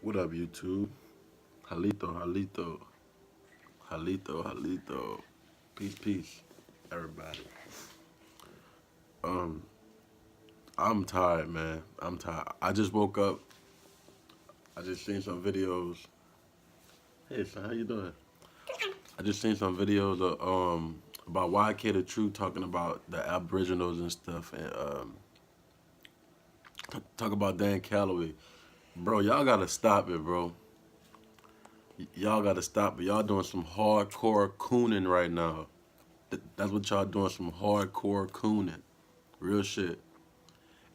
What up, YouTube? Halito. Halito. Peace, everybody. Um, I'm tired, man. I'm tired. I just woke up. I just seen some videos. Hey, son, how you doing? I just seen some videos of about YK the Truth talking about the Aboriginals and stuff, and talk about Dan Calloway. Bro, y'all gotta stop it, bro. Y'all gotta stop it. Y'all doing some hardcore cooning right now. That's what y'all doing, some hardcore cooning. Real shit.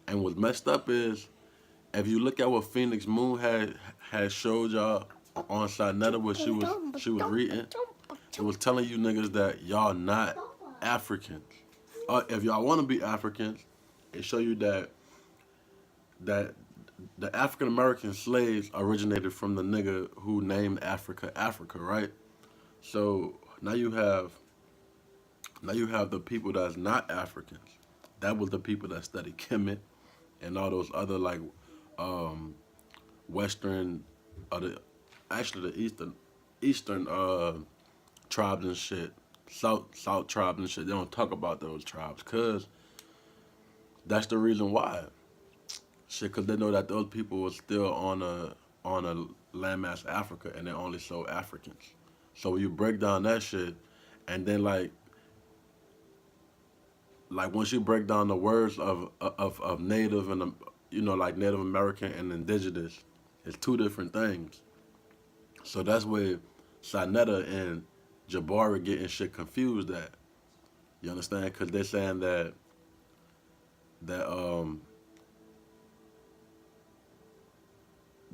And what's messed up is, if you look at what Phoenix Moon had showed y'all on Sinetta, what she was reading, it was telling you niggas that y'all not Africans. If y'all want to be Africans, it show you that the African American slaves originated from the nigga who named Africa Africa, right? So now you have the people that's not Africans. That was the people that studied Kemet and all those other like Western, actually the Eastern tribes and shit, South tribes and shit. They don't talk about those tribes, cause that's the reason why. Shit, cause they know that those people were still on a landmass Africa, and they only saw Africans. So when you break down that shit, and then like once you break down the words of Native and like Native American and Indigenous, it's two different things. So that's where Sinetta and Jabari getting shit confused at. You understand? Because they're saying that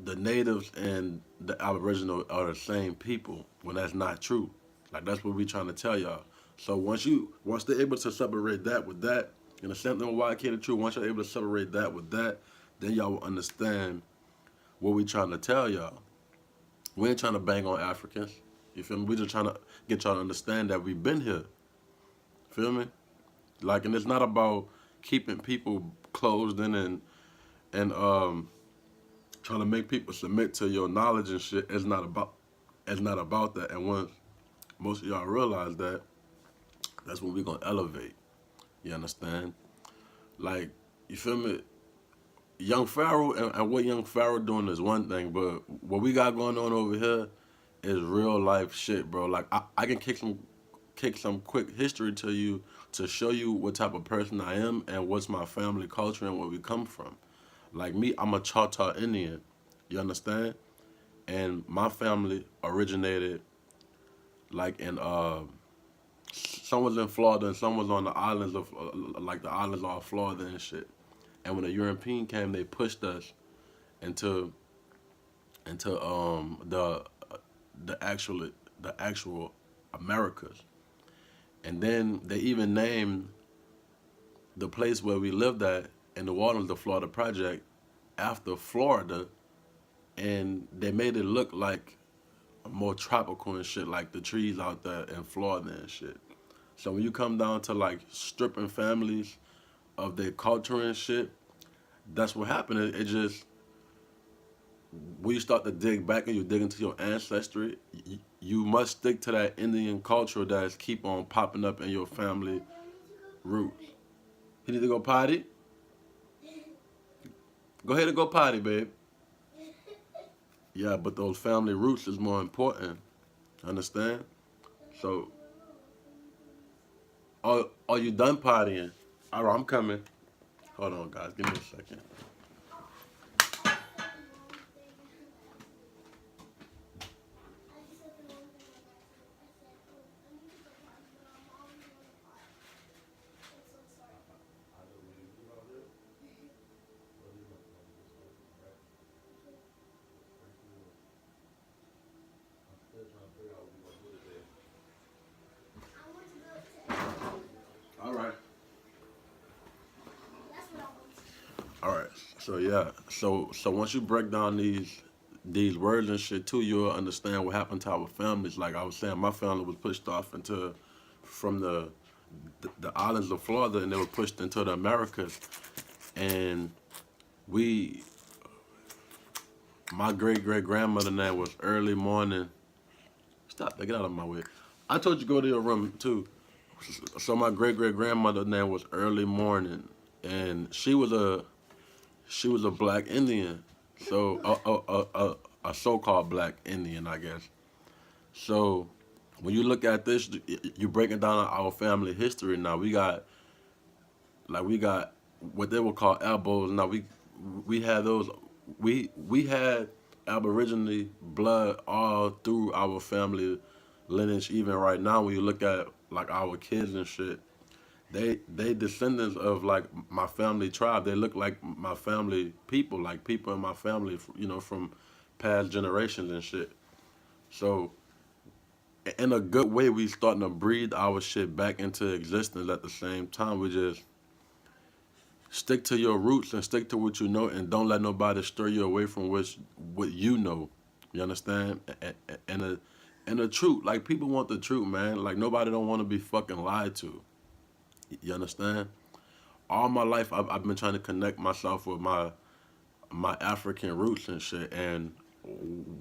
the natives and the Aboriginal are the same people when that's not true. Like that's what we trying to tell y'all. So once they're able to separate that with that, and the same thing with YK the Truth, once you're able to separate that with that, then y'all will understand what we trying to tell y'all. We ain't trying to bang on Africans. You feel me? We just trying to get y'all to understand that we've been here. Feel me? Like, and it's not about keeping people closed in and trying to make people submit to your knowledge and shit. It's not about that. And once most of y'all realize that, that's when we gonna elevate. You understand? Like, you feel me? Young Pharaoh and what Young Pharaoh doing is one thing, but what we got going on over here is real life shit, bro. Like I can kick some quick history to you to show you what type of person I am and what's my family culture and where we come from. Like me, I'm a Choctaw Indian. You understand? And my family originated like in some was in Florida and some was on the islands of like the islands off Florida and shit. And when the European came, they pushed us into the actual Americas. And then they even named the place where we lived at in New Orleans, the Florida Project, after Florida, and they made it look like more tropical and shit, like the trees out there in Florida and shit. So when you come down to like stripping families of their culture and shit, that's what happened. It just, when you start to dig back and you dig into your ancestry, you must stick to that Indian culture that's keep on popping up in your family roots. You need to go potty? Go ahead and go potty, babe. Yeah, but those family roots is more important. Understand? So, are you done pottying? All right, I'm coming. Hold on, guys. Give me a second. All right. All right. So yeah. So once you break down these words and shit too, you'll understand what happened to our families. Like I was saying, my family was pushed off into from the islands of Florida, and they were pushed into the Americas. And we My great great grandmother name was Early Morning. Stop, get out of my way. I told you go to your room too. So my great great grandmother name was Early Morning, and she was a black Indian, so a so-called black Indian, I guess. So when you look at this, you breaking down our family history. Now we got what they would call elbows. Now we had those. We had Aboriginal blood all through our family lineage. Even right now, when you look at like our kids and shit, they descendants of like my family tribe. They look like my family people, like people in my family, from past generations and shit. So in a good way, we starting to breathe our shit back into existence. At the same time, we just stick to your roots and stick to what you know, and don't let nobody stir you away from what you know. You understand? And the truth, like people want the truth, man. Like nobody don't want to be fucking lied to. You understand? All my life, I've been trying to connect myself with my African roots and shit. And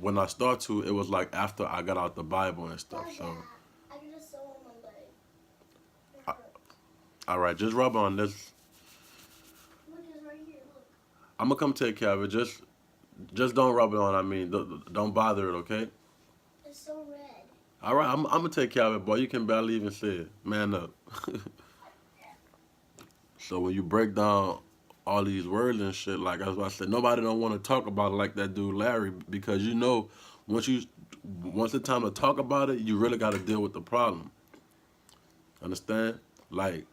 when I start to, it was like after I got out the Bible and stuff. So, I can just sew on my leg. I, all right, just rub on this. Look, it's right here. Look. I'm gonna come take care of it. Just don't rub it on. I mean, don't bother it, okay? It's so red. All right, I'm gonna take care of it, boy. You can barely even see it. Man up. So when you break down all these words and shit, like as I said, nobody don't want to talk about it like that dude Larry, because once you once it's time to talk about it, you really got to deal with the problem. Understand? Like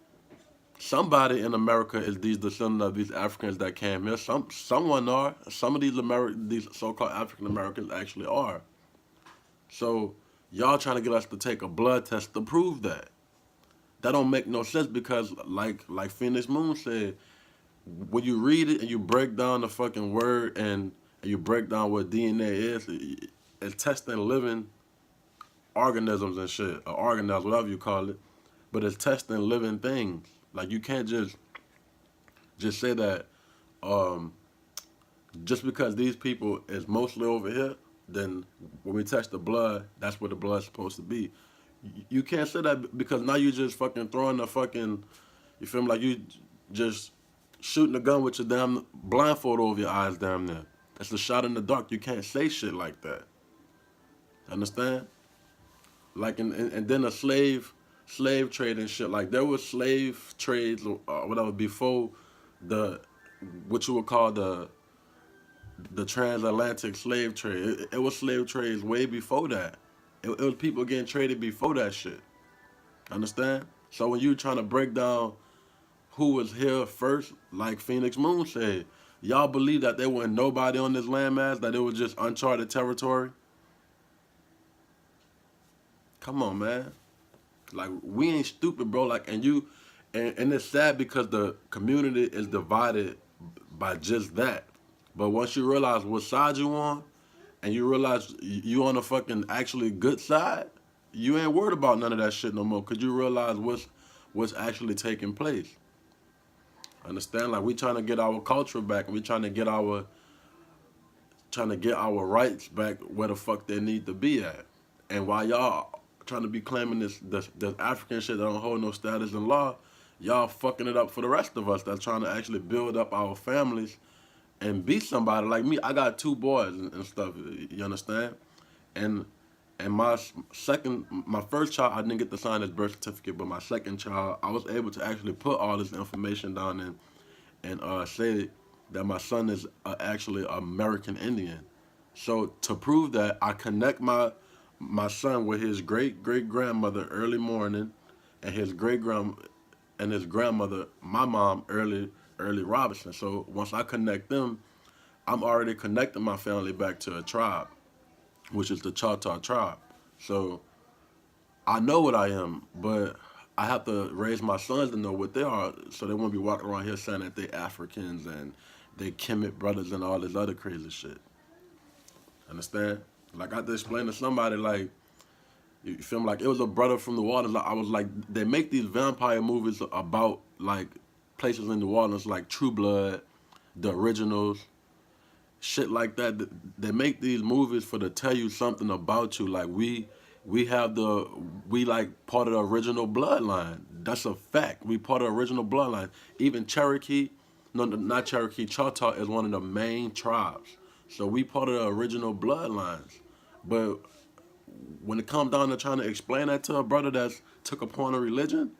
somebody in America is these descendants of these Africans that came here. Someone are. Some of these so-called African Americans actually are. So y'all trying to get us to take a blood test to prove that. That don't make no sense because like Phoenix Moon said, when you read it and you break down the fucking word and you break down what DNA is, it's testing living organisms and shit, or organelles, whatever you call it. But it's testing living things. Like you can't just say that um, just because these people is mostly over here, then when we test the blood, that's where the blood's supposed to be. You can't say that because now you just fucking throwing the fucking, you feel me, like you just shooting a gun with your damn blindfold over your eyes damn near. That's a shot in the dark. You can't say shit like that. Understand? Like and then a slave trade and shit. Like there was slave trades or whatever before the what you would call the transatlantic slave trade. It was slave trades way before that. It was people getting traded before that shit. Understand? So when you trying to break down who was here first, like Phoenix Moon said, y'all believe that there wasn't nobody on this landmass, that it was just uncharted territory? Come on, man. Like we ain't stupid, bro. Like and it's sad because the community is divided by just that. But once you realize what side you on, and you realize you on the fucking actually good side, you ain't worried about none of that shit no more. Cause you realize what's actually taking place. Understand? Like we trying to get our culture back, and we trying to get our rights back where the fuck they need to be at. And while y'all trying to be claiming this African shit that don't hold no status in law, y'all fucking it up for the rest of us that's trying to actually build up our families and be somebody like me. I got two boys and stuff. You understand? And and my first child, I didn't get to sign his birth certificate, but my second child, I was able to actually put all this information down and say that my son is actually American Indian. So to prove that, I connect my son with his great great grandmother Early Morning, and his grandmother, my mom, Early Robinson. So once I connect them, I'm already connecting my family back to a tribe, which is the Choctaw tribe. So I know what I am, but I have to raise my sons to know what they are, so they won't be walking around here saying that they Africans and they Kemet brothers and all this other crazy shit. Understand? Like I had to explain to somebody, like, you feel me? Like it was a brother from New Orleans. I was like, they make these vampire movies about like places in New Orleans, like True Blood, the originals, shit like that. They make these movies for to tell you something about you. Like we have we like part of the original bloodline. That's a fact. We part of the original bloodline. Even Cherokee, no, not Cherokee. Choctaw is one of the main tribes. So we part of the original bloodlines. But when it comes down to trying to explain that to a brother that's took upon a religion,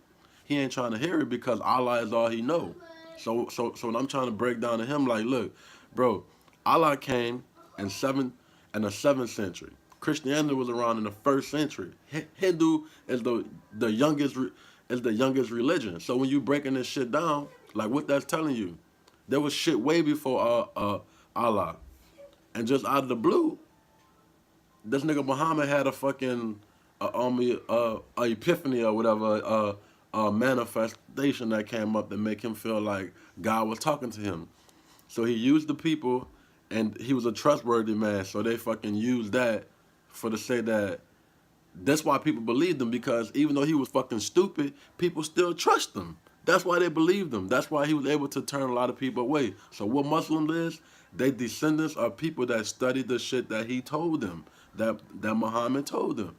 he ain't trying to hear it because Allah is all he know. So when I'm trying to break down to him, like, look, bro, Allah came in the 7th century. Christianity was around in the 1st century. Hindu is the youngest is the youngest religion. So when you breaking this shit down, like what that's telling you, there was shit way before Allah, and just out of the blue, this nigga Muhammad had a fucking a epiphany or whatever, a manifestation that came up to make him feel like God was talking to him. So he used the people, and he was a trustworthy man. So they fucking used that for to say that that's why people believed him, because even though he was fucking stupid, people still trust him. That's why they believed him. That's why he was able to turn a lot of people away. So what Muslims is, they descendants are people that studied the shit that he told them, that Muhammad told them.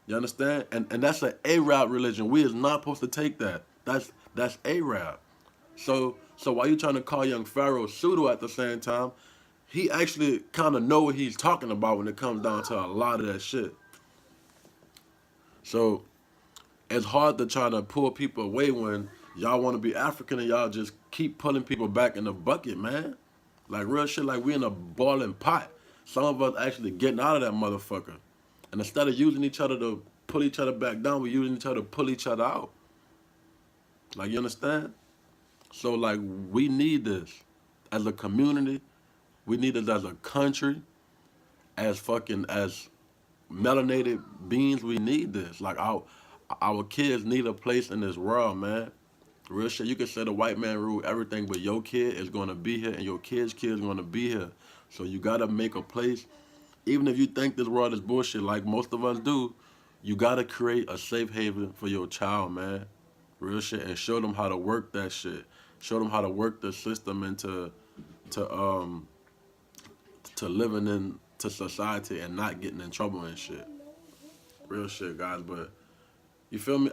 You understand? And that's an Arab religion. We is not supposed to take that. That's Arab. So while you trying to call young Pharaoh pseudo at the same time, he actually kind of know what he's talking about when it comes down to a lot of that shit. So it's hard to try to pull people away when y'all want to be African and y'all just keep pulling people back in the bucket, man. Like real shit, like we in a boiling pot. Some of us actually getting out of that motherfucker. And instead of using each other to pull each other back down, we're using each other to pull each other out. Like, you understand? So, like, we need this as a community. We need this as a country. As melanated beings, we need this. Like, our kids need a place in this world, man. Real shit. You can say the white man rule everything, but your kid is going to be here, and your kid's kid is going to be here. So you got to make a place. Even if you think this world is bullshit, like most of us do, you got to create a safe haven for your child, man. Real shit. And show them how to work that shit. Show them how to work the system into to living into society and not getting in trouble and shit. Real shit, guys. But you feel me?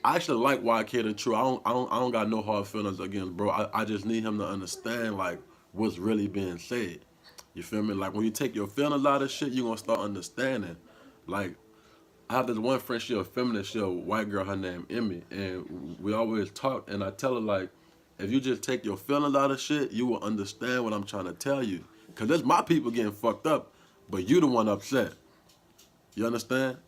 I actually like YK the True. I don't got no hard feelings against bro. I just need him to understand like what's really being said. You feel me? Like when you take your feelings out of shit, you gonna start understanding. Like I have this one friend, she a feminist, she a white girl, her name Emmy, and we always talk, and I tell her like, if you just take your feelings out of shit, you will understand what I'm trying to tell you. Cause that's my people getting fucked up, but you the one upset. You understand?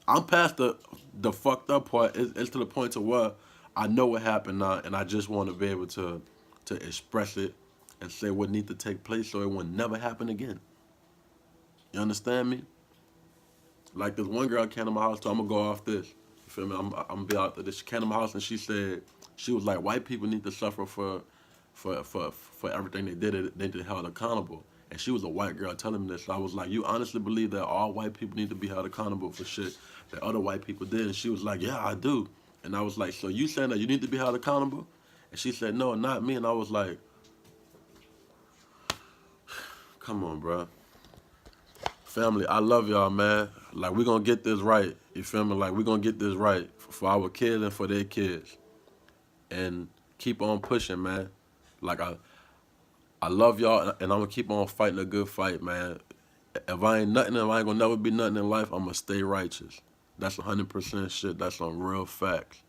I'm past the fucked up part. It's to the point to where I know what happened now, and I just want to be able to express it and say what needs to take place so it will never happen again. You understand me? Like this one girl came to my house, so I'm gonna go off this. You feel me? I'm gonna be out there. She came to my house and she said, she was like, white people need to suffer for everything they did. They need to be held accountable. And she was a white girl telling me this. So I was like, you honestly believe that all white people need to be held accountable for shit that other white people did? And she was like, yeah, I do. And I was like, so you saying that you need to be held accountable? And she said, no, not me. And I was like, come on, bro. Family, I love y'all, man. Like, we're going to get this right. You feel me? Like, we're going to get this right for our kids and for their kids. And keep on pushing, man. Like, I love y'all, and I'm going to keep on fighting a good fight, man. If I ain't nothing, if I ain't going to never be nothing in life, I'm going to stay righteous. That's 100% shit. That's some real facts.